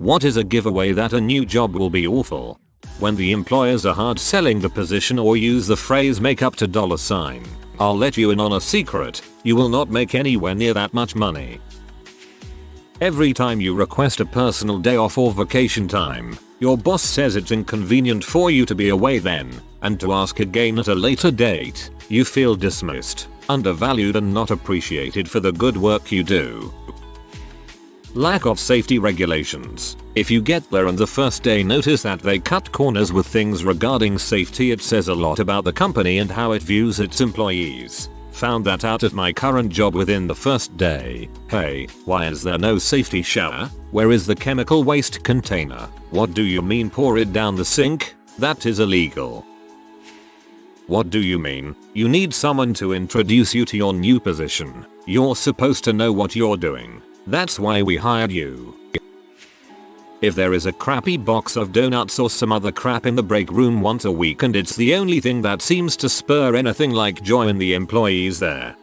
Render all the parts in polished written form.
What is a giveaway that a new job will be awful? When the employers are hard selling the position or use the phrase make up to $. I'll let you in on a secret, you will not make anywhere near that much money. Every time you request a personal day off or vacation time, your boss says it's inconvenient for you to be away then, and to ask again at a later date, you feel dismissed, undervalued and not appreciated for the good work you do. Lack of safety regulations. If you get there and the first day notice that they cut corners with things regarding safety, it says a lot about the company and how it views its employees. Found that out at my current job within the first day. Hey, why is there no safety shower? Where is the chemical waste container? What do you mean pour it down the sink? That is illegal. What do you mean? You need someone to introduce you to your new position. You're supposed to know what you're doing. That's why we hired you. If there is a crappy box of donuts or some other crap in the break room once a week and it's the only thing that seems to spur anything like joy in the employees there.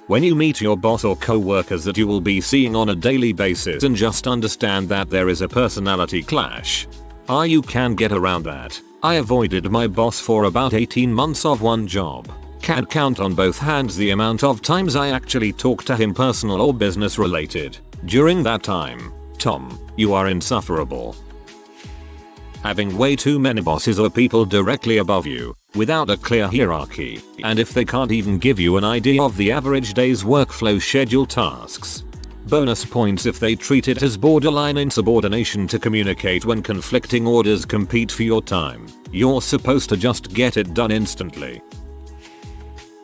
When you meet your boss or co-workers that you will be seeing on a daily basis and just understand that there is a personality clash. You can get around that. I avoided my boss for about 18 months of one job. Can't count on both hands the amount of times I actually talked to him personal or business related. During that time, Tom, you are insufferable. Having way too many bosses or people directly above you, without a clear hierarchy, and if they can't even give you an idea of the average day's workflow schedule tasks. Bonus points if they treat it as borderline insubordination to communicate when conflicting orders compete for your time. You're supposed to just get it done instantly.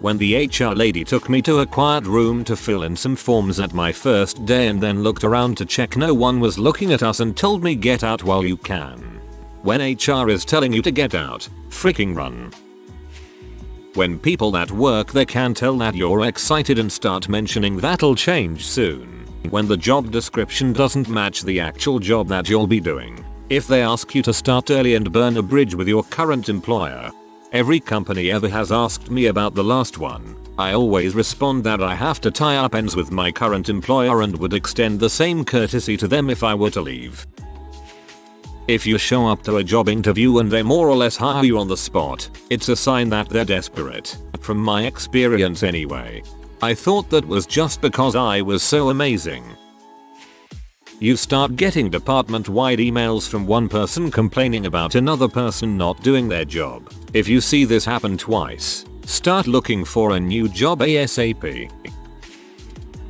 When the HR lady took me to a quiet room to fill in some forms at my first day and then looked around to check no one was looking at us and told me get out while you can. When HR is telling you to get out, freaking run. When people at work they can tell that you're excited and start mentioning that'll change soon. When the job description doesn't match the actual job that you'll be doing. If they ask you to start early and burn a bridge with your current employer. Every company ever has asked me about the last one. I always respond that I have to tie up ends with my current employer and would extend the same courtesy to them if I were to leave. If you show up to a job interview and they more or less hire you on the spot, it's a sign that they're desperate. From my experience anyway. I thought that was just because I was so amazing. You start getting department-wide emails from one person complaining about another person not doing their job. If you see this happen twice, start looking for a new job ASAP.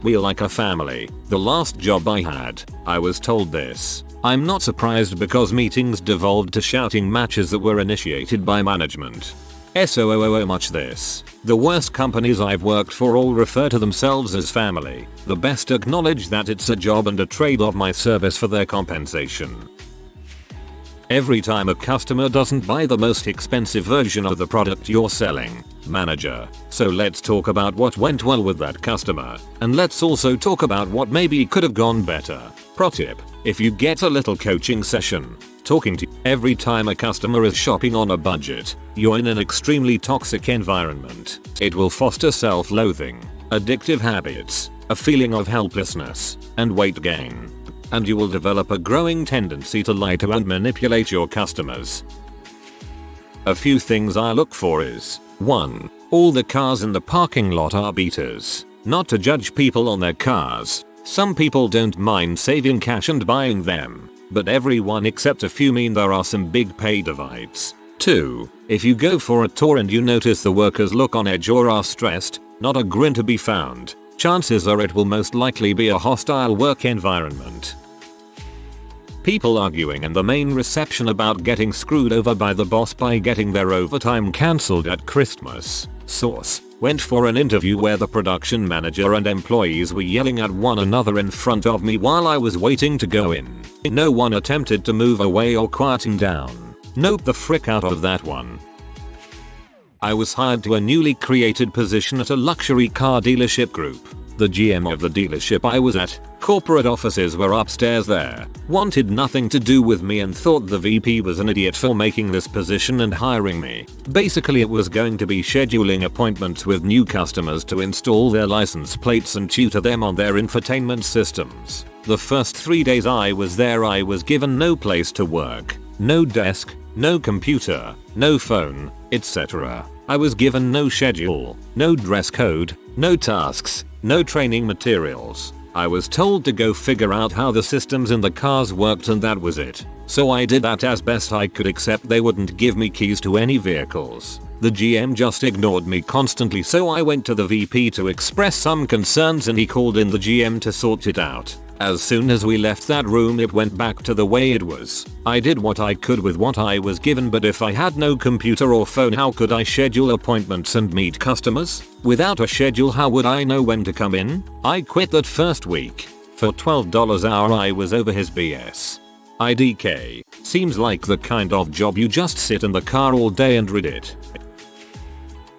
We're like a family. The last job I had, I was told this. I'm not surprised because meetings devolved to shouting matches that were initiated by management. So much this. The worst companies I've worked for all refer to themselves as family. The best acknowledge that it's a job and a trade of my service for their compensation. Every time a customer doesn't buy the most expensive version of the product you're selling, manager. So let's talk about what went well with that customer, and let's also talk about what maybe could have gone better. Pro tip, if you get a little coaching session, talking to every time a customer is shopping on a budget, you're in an extremely toxic environment. It will foster self-loathing, addictive habits, a feeling of helplessness, and weight gain. And you will develop a growing tendency to lie to and manipulate your customers. A few things I look for is 1. All the cars in the parking lot are beaters. Not to judge people on their cars. Some people don't mind saving cash and buying them. But everyone except a few mean there are some big pay divides. 2. If you go for a tour and you notice the workers look on edge or are stressed, not a grin to be found, chances are it will most likely be a hostile work environment. People arguing in the main reception about getting screwed over by the boss by getting their overtime cancelled at Christmas. Source: went for an interview where the production manager and employees were yelling at one another in front of me while I was waiting to go in. No one attempted to move away or quieting down. Nope the frick out of that one. I was hired to a newly created position at a luxury car dealership group. The GM of the dealership I was at, corporate offices were upstairs there, wanted nothing to do with me and thought the VP was an idiot for making this position and hiring me. Basically it was going to be scheduling appointments with new customers to install their license plates and tutor them on their infotainment systems. The first 3 days I was there I was given no place to work, no desk, no computer, no phone, etc. I was given no schedule, no dress code, no tasks, no training materials. I was told to go figure out how the systems in the cars worked and that was it. So I did that as best I could, except they wouldn't give me keys to any vehicles. The GM just ignored me constantly, so I went to the VP to express some concerns and he called in the GM to sort it out. As soon as we left that room it went back to the way it was. I did what I could with what I was given, but if I had no computer or phone how could I schedule appointments and meet customers? Without a schedule how would I know when to come in? I quit that first week. For $12 an hour I was over his BS. IDK. Seems like the kind of job you just sit in the car all day and read it.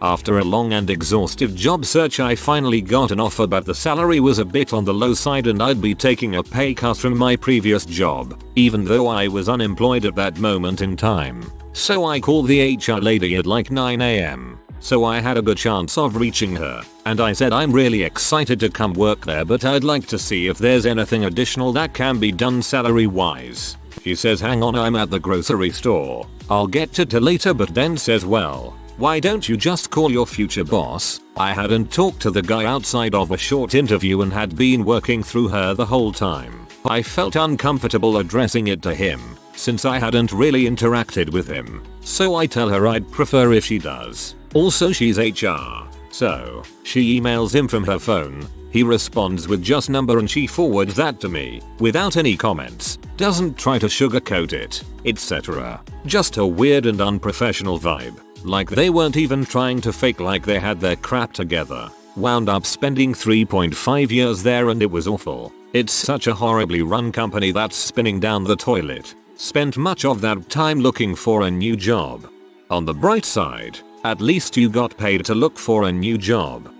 After a long and exhaustive job search I finally got an offer, but the salary was a bit on the low side and I'd be taking a pay cut from my previous job, even though I was unemployed at that moment in time. So I called the HR lady at like 9 AM. So I had a good chance of reaching her, and I said I'm really excited to come work there, but I'd like to see if there's anything additional that can be done salary wise. She says hang on, I'm at the grocery store, I'll get to it later, but then says well, why don't you just call your future boss? I hadn't talked to the guy outside of a short interview and had been working through her the whole time. I felt uncomfortable addressing it to him, since I hadn't really interacted with him. So I tell her I'd prefer if she does. Also she's HR. So, she emails him from her phone. He responds with just number and she forwards that to me, without any comments, doesn't try to sugarcoat it, etc. Just a weird and unprofessional vibe. Like they weren't even trying to fake like they had their crap together. Wound up spending 3.5 years there and it was awful. It's such a horribly run company that's spinning down the toilet. Spent much of that time looking for a new job. On the bright side, at least you got paid to look for a new job.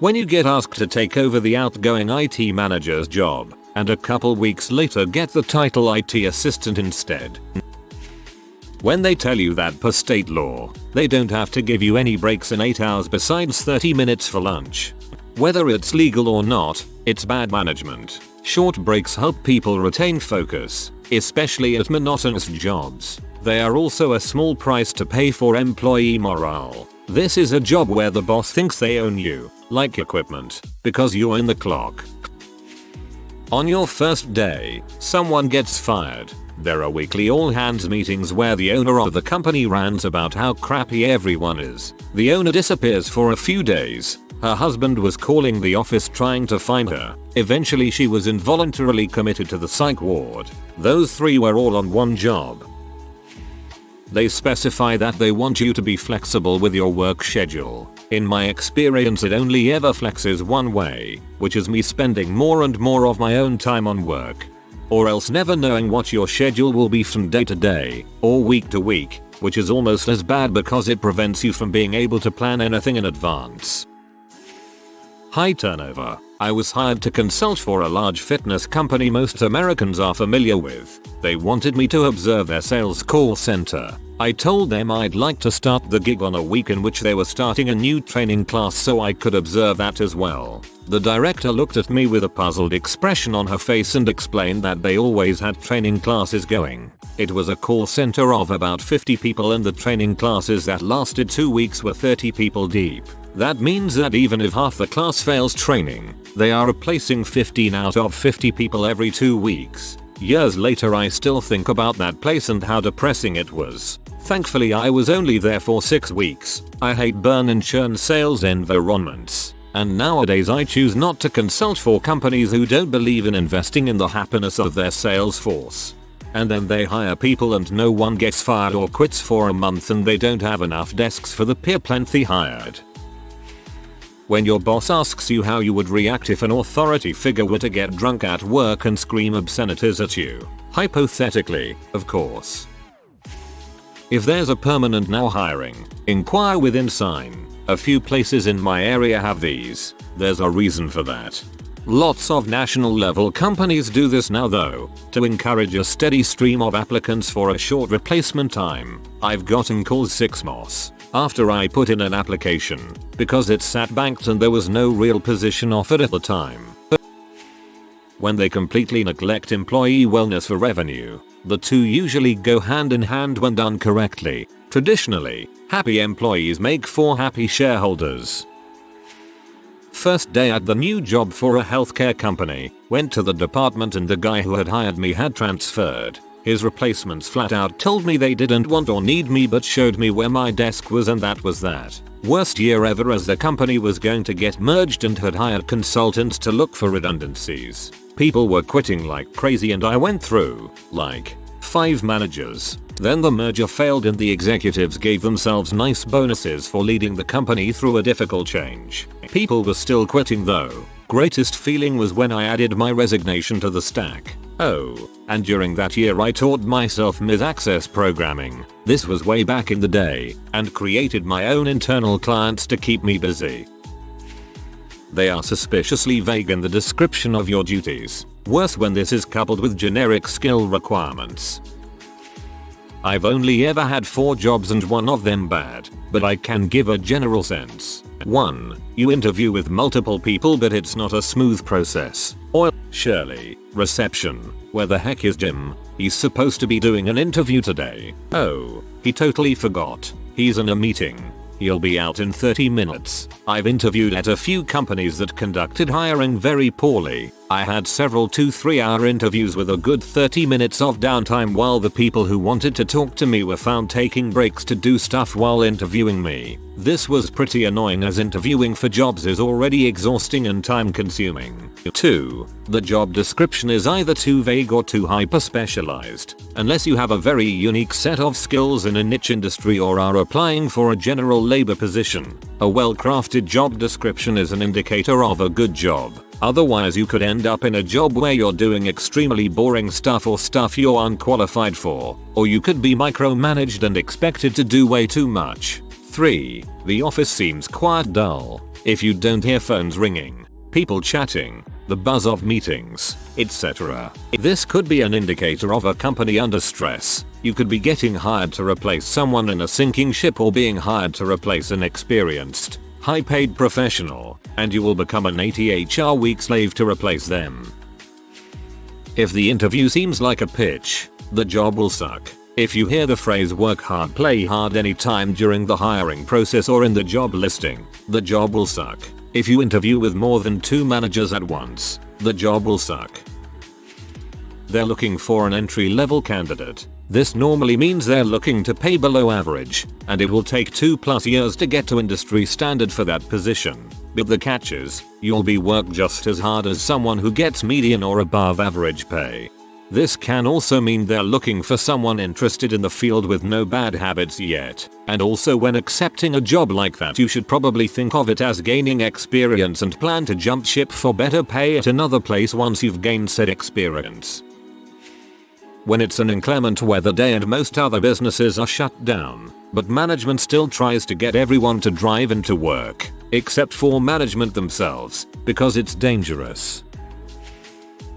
When you get asked to take over the outgoing IT manager's job, and a couple weeks later get the title IT assistant instead. When they tell you that per state law, they don't have to give you any breaks in 8 hours besides 30 minutes for lunch. Whether it's legal or not, it's bad management. Short breaks help people retain focus, especially at monotonous jobs. They are also a small price to pay for employee morale. This is a job where the boss thinks they own you, like equipment, because you're in the clock. On your first day, someone gets fired. There are weekly all-hands meetings where the owner of the company rants about how crappy everyone is. The owner disappears for a few days. Her husband was calling the office trying to find her. Eventually she was involuntarily committed to the psych ward. Those three were all on one job. They specify that they want you to be flexible with your work schedule. In my experience it only ever flexes one way, which is me spending more and more of my own time on work. Or else never knowing what your schedule will be from day to day, or week to week, which is almost as bad because it prevents you from being able to plan anything in advance. High turnover. I was hired to consult for a large fitness company most Americans are familiar with. They wanted me to observe their sales call center. I told them I'd like to start the gig on a week in which they were starting a new training class so I could observe that as well. The director looked at me with a puzzled expression on her face and explained that they always had training classes going. It was a call center of about 50 people and the training classes that lasted 2 weeks were 30 people deep. That means that even if half the class fails training, they are replacing 15 out of 50 people every 2 weeks. Years later I still think about that place and how depressing it was. Thankfully I was only there for 6 weeks. I hate burn and churn sales environments. And nowadays I choose not to consult for companies who don't believe in investing in the happiness of their sales force. And then they hire people and no one gets fired or quits for a month and they don't have enough desks for the plenty hired. When your boss asks you how you would react if an authority figure were to get drunk at work and scream obscenities at you. Hypothetically, of course. If there's a permanent now hiring, inquire within sign. A few places in my area have these. There's a reason for that. Lots of national level companies do this now though, to encourage a steady stream of applicants for a short replacement time. I've gotten calls 6 months after I put in an application because it sat banked and there was no real position offered at the time. When they completely neglect employee wellness for revenue, the two usually go hand in hand when done correctly. Traditionally, happy employees make for happy shareholders. First day at the new job for a healthcare company, went to the department and the guy who had hired me had transferred. His replacements flat out told me they didn't want or need me but showed me where my desk was and that was that. Worst year ever as the company was going to get merged and had hired consultants to look for redundancies. People were quitting like crazy and I went through, like, 5 managers. Then the merger failed and the executives gave themselves nice bonuses for leading the company through a difficult change. People were still quitting though. Greatest feeling was when I added my resignation to the stack. Oh, and during that year I taught myself mid-access programming. This was way back in the day, and created my own internal clients to keep me busy. They are suspiciously vague in the description of your duties. Worse when this is coupled with generic skill requirements. I've only ever had 4 jobs and one of them bad, but I can give a general sense. 1. You interview with multiple people but it's not a smooth process. Or, Shirley, reception. Where the heck is Jim? He's supposed to be doing an interview today. Oh, he totally forgot. He's in a meeting. He'll be out in 30 minutes. I've interviewed at a few companies that conducted hiring very poorly. I had several 2-3 hour interviews with a good 30 minutes of downtime while the people who wanted to talk to me were found taking breaks to do stuff while interviewing me. This was pretty annoying as interviewing for jobs is already exhausting and time consuming. 2. The job description is either too vague or too hyper specialized. Unless you have a very unique set of skills in a niche industry or are applying for a general labor position, a well-crafted job description is an indicator of a good job. Otherwise you could end up in a job where you're doing extremely boring stuff or stuff you're unqualified for, or you could be micromanaged and expected to do way too much. 3. The office seems quite dull. If you don't hear phones ringing, people chatting, the buzz of meetings, etc. This could be an indicator of a company under stress. You could be getting hired to replace someone in a sinking ship or being hired to replace an experienced, high-paid professional, and you will become an 80 HR week slave to replace them. If the interview seems like a pitch, the job will suck. If you hear the phrase work hard play hard anytime during the hiring process or in the job listing, the job will suck. If you interview with more than 2 managers at once, the job will suck. They're looking for an entry-level candidate. This normally means they're looking to pay below average, and it will take 2+ years to get to industry standard for that position. But the catch is, you'll be worked just as hard as someone who gets median or above average pay. This can also mean they're looking for someone interested in the field with no bad habits yet. And also when accepting a job like that you should probably think of it as gaining experience and plan to jump ship for better pay at another place once you've gained said experience. When it's an inclement weather day and most other businesses are shut down, but management still tries to get everyone to drive into work, except for management themselves, because it's dangerous.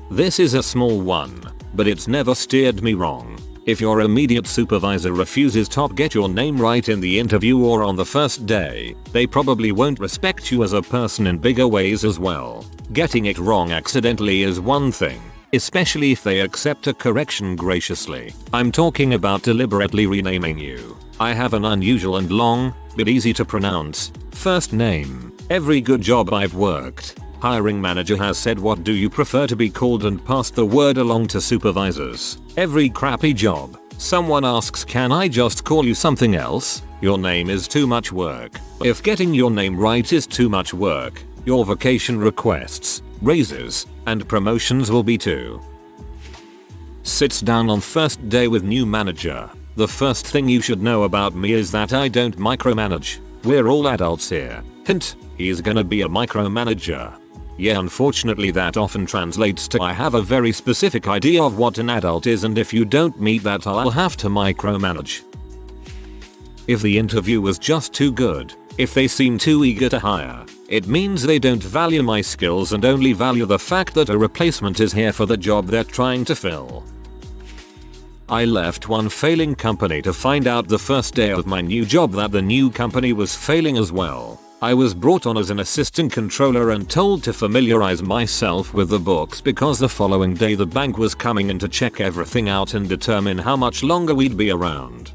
This is a small one, but it's never steered me wrong. If your immediate supervisor refuses to get your name right in the interview or on the first day, they probably won't respect you as a person in bigger ways as well. Getting it wrong accidentally is one thing, especially if they accept a correction graciously. I'm talking about deliberately renaming you. I have an unusual and long, but easy to pronounce, first name. Every good job I've worked, hiring manager has said what do you prefer to be called and passed the word along to supervisors. Every crappy job, someone asks can I just call you something else? Your name is too much work. If getting your name right is too much work, your vacation requests, raises, and promotions will be too. Sits down on first day with new manager. The first thing you should know about me is that I don't micromanage. We're all adults here. Hint, he's gonna be a micromanager. Yeah, unfortunately that often translates to I have a very specific idea of what an adult is and if you don't meet that I'll have to micromanage. If the interview was just too good, If they seem too eager to hire, it means they don't value my skills and only value the fact that a replacement is here for the job they're trying to fill. I left one failing company to find out the first day of my new job that the new company was failing as well. I was brought on as an assistant controller and told to familiarize myself with the books because the following day the bank was coming in to check everything out and determine how much longer we'd be around.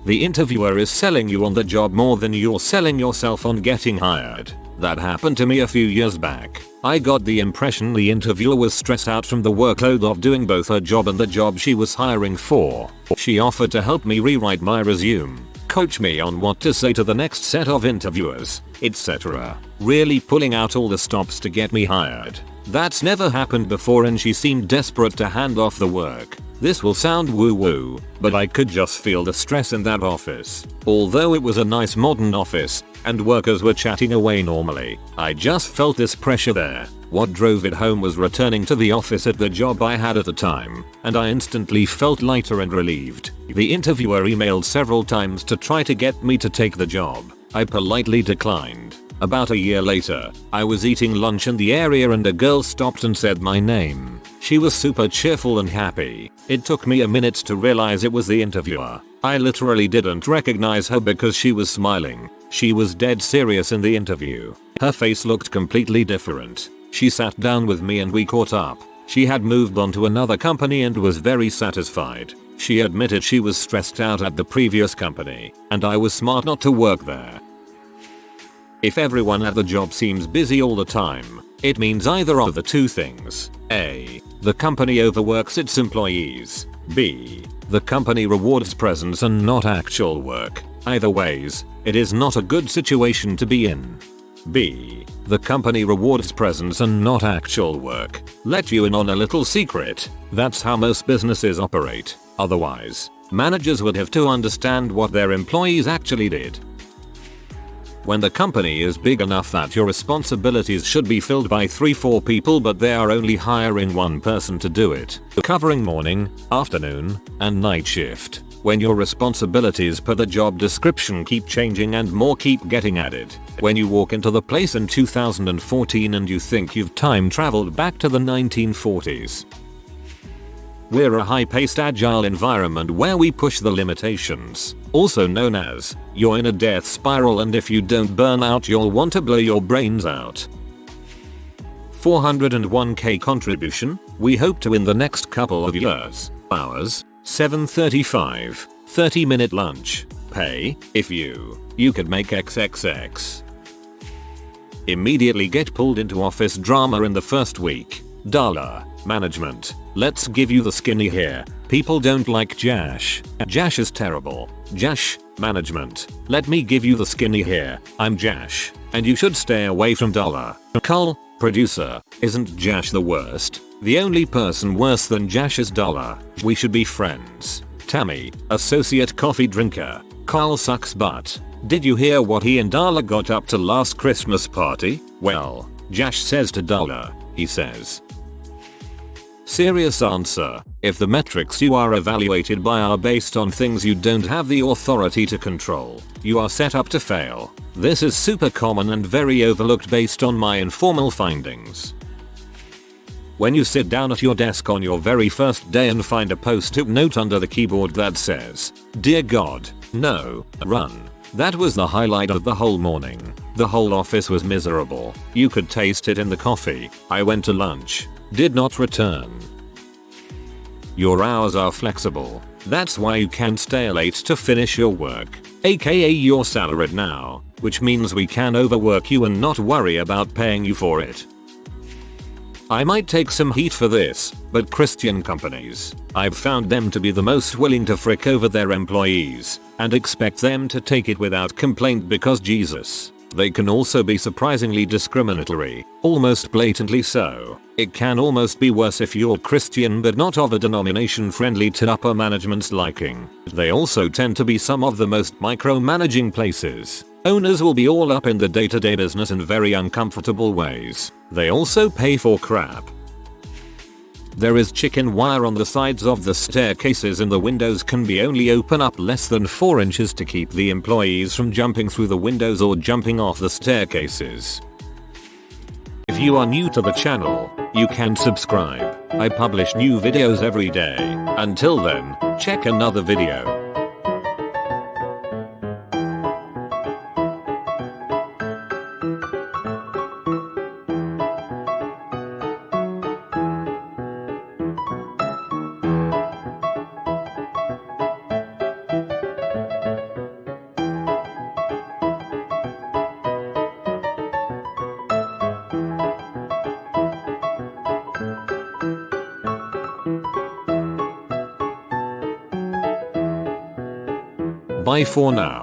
The interviewer is selling you on the job more than you're selling yourself on getting hired. That happened to me a few years back. I got the impression the interviewer was stressed out from the workload of doing both her job and the job she was hiring for. She offered to help me rewrite my resume, coach me on what to say to the next set of interviewers, etc. Really pulling out all the stops to get me hired. That's never happened before and she seemed desperate to hand off the work. This will sound woo-woo, but I could just feel the stress in that office. Although it was a nice modern office, and workers were chatting away normally, I just felt this pressure there. What drove it home was returning to the office at the job I had at the time, and I instantly felt lighter and relieved. The interviewer emailed several times to try to get me to take the job. I politely declined. About a year later, I was eating lunch in the area and a girl stopped and said my name. She was super cheerful and happy. It took me a minute to realize it was the interviewer. I literally didn't recognize her because she was smiling. She was dead serious in the interview. Her face looked completely different. She sat down with me and we caught up. She had moved on to another company and was very satisfied. She admitted she was stressed out at the previous company, and I was smart not to work there. If everyone at the job seems busy all the time, it means either of the two things. A. The company overworks its employees. B. The company rewards presence and not actual work. Either ways, it is not a good situation to be in. B. The company rewards presence and not actual work. Let you in on a little secret. That's how most businesses operate. Otherwise, managers would have to understand what their employees actually did. When the company is big enough that your responsibilities should be filled by 3-4 people but they are only hiring one person to do it, covering morning, afternoon, and night shift. When your responsibilities per the job description keep changing and more keep getting added. When you walk into the place in 2014 and you think you've time traveled back to the 1940s. We're a high-paced agile environment where we push the limitations, also known as, you're in a death spiral and if you don't burn out you'll want to blow your brains out. 401k contribution, we hope to in the next couple of years. Hours, 7:35, 30-minute lunch. Pay, if you could make XXX. Immediately get pulled into office drama in the first week. Dollar. Management. Let's give you the skinny here. People don't like Jash. Jash is terrible. Jash. Management. Let me give you the skinny here. I'm Jash. And you should stay away from Dollar. Cull. Producer. Isn't Jash the worst? The only person worse than Jash is Dollar. We should be friends. Tammy. Associate coffee drinker. Carl sucks butt. Did you hear what he and Dollar got up to last Christmas party? Well, Jash says to Dollar. He says. Serious answer. If the metrics you are evaluated by are based on things you don't have the authority to control, you are set up to fail. This is super common and very overlooked based on my informal findings. When you sit down at your desk on your very first day and find a post-it note under the keyboard that says, "Dear God, no, run." That was the highlight of the whole morning. The whole office was miserable. You could taste it in the coffee. I went to lunch. Did not return. Your hours are flexible. That's why you can stay late to finish your work. AKA you're salaried now, which means we can overwork you and not worry about paying you for it. I might take some heat for this, but Christian companies, I've found them to be the most willing to frick over their employees and expect them to take it without complaint because Jesus. They can also be surprisingly discriminatory, almost blatantly so. It can almost be worse if you're Christian but not of a denomination friendly to upper management's liking. They also tend to be some of the most micromanaging places. Owners will be all up in the day-to-day business in very uncomfortable ways. They also pay for crap. There is chicken wire on the sides of the staircases and the windows can be only open up less than 4 inches to keep the employees from jumping through the windows or jumping off the staircases. If you are new to the channel, you can subscribe. I publish new videos every day. Until then, check another video. Bye for now.